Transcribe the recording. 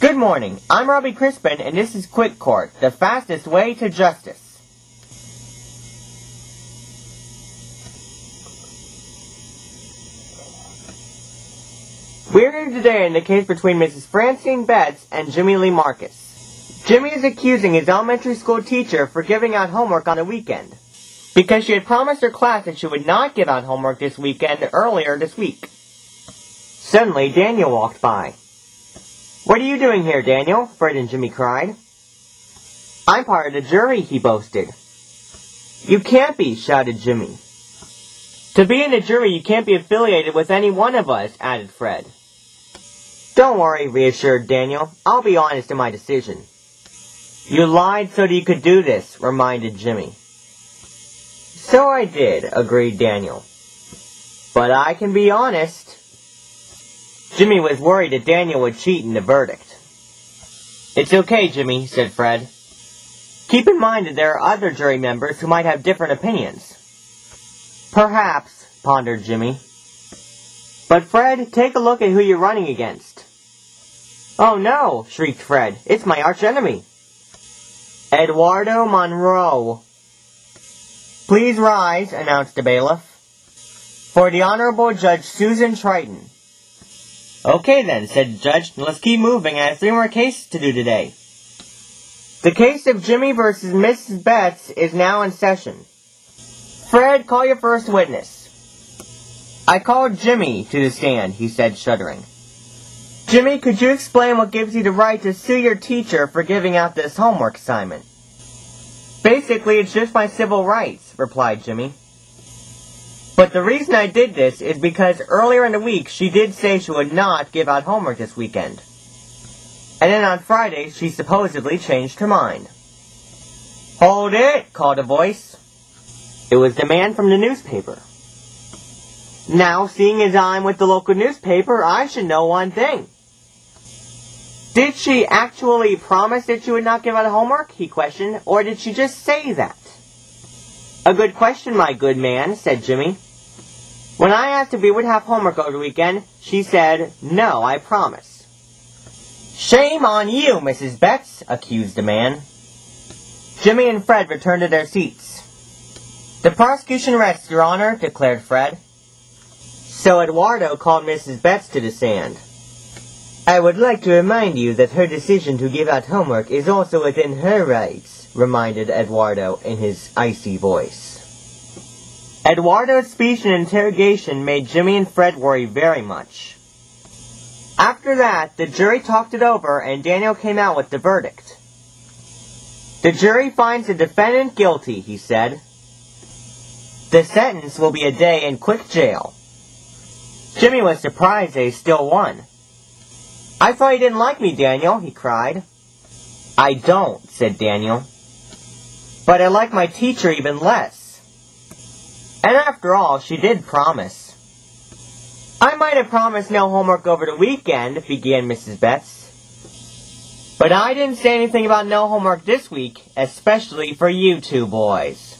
Good morning, I'm Robbie Crispin, and this is Quick Court, the fastest way to justice. We're here today in the case between Mrs. Francine Betts and Jimmy Lee Marcus. Jimmy is accusing his elementary school teacher for giving out homework on the weekend, because she had promised her class that she would not give out homework this weekend earlier this week. Suddenly, Daniel walked by. "What are you doing here, Daniel?" Fred and Jimmy cried. "I'm part of the jury," he boasted. "You can't be," shouted Jimmy. "To be in the jury, you can't be affiliated with any one of us," added Fred. "Don't worry," reassured Daniel. "I'll be honest in my decision." "You lied so that you could do this," reminded Jimmy. "So I did," agreed Daniel. "But I can be honest." Jimmy was worried that Daniel would cheat in the verdict. "It's okay, Jimmy," said Fred. "Keep in mind that there are other jury members who might have different opinions." "Perhaps," pondered Jimmy. "But Fred, take a look at who you're running against." "Oh no," shrieked Fred. "It's my archenemy." "Eduardo Monroe." "Please rise," announced the bailiff. "For the Honorable Judge Susan Triton." "Okay then," said the judge. "Let's keep moving. I have 3 more cases to do today." The case of Jimmy versus Mrs. Betts is now in session. "Fred, call your first witness." "I called Jimmy to the stand," he said, shuddering. "Jimmy, could you explain what gives you the right to sue your teacher for giving out this homework assignment?" "Basically, it's just my civil rights," replied Jimmy. "But the reason I did this is because earlier in the week she did say she would not give out homework this weekend. And then on Friday she supposedly changed her mind." "Hold it!" called a voice. It was the man from the newspaper. "Now, seeing as I'm with the local newspaper, I should know one thing." "Did she actually promise that she would not give out homework?" he questioned, "or did she just say that?" "A good question, my good man," said Jimmy. "When I asked if we would have homework over the weekend, she said, 'No, I promise.'" "Shame on you, Mrs. Betts," accused the man. Jimmy and Fred returned to their seats. "The prosecution rests, Your Honor," declared Fred. So Eduardo called Mrs. Betts to the stand. "I would like to remind you that her decision to give out homework is also within her rights," reminded Eduardo in his icy voice. Eduardo's speech and interrogation made Jimmy and Fred worry very much. After that, the jury talked it over and Daniel came out with the verdict. "The jury finds the defendant guilty," he said. "The sentence will be a day in quick jail." Jimmy was surprised that he still won. "I thought you didn't like me, Daniel," he cried. "I don't," said Daniel. "But I like my teacher even less. And after all, she did promise." "I might have promised no homework over the weekend," began Mrs. Betts. "But I didn't say anything about no homework this week, especially for you 2 boys."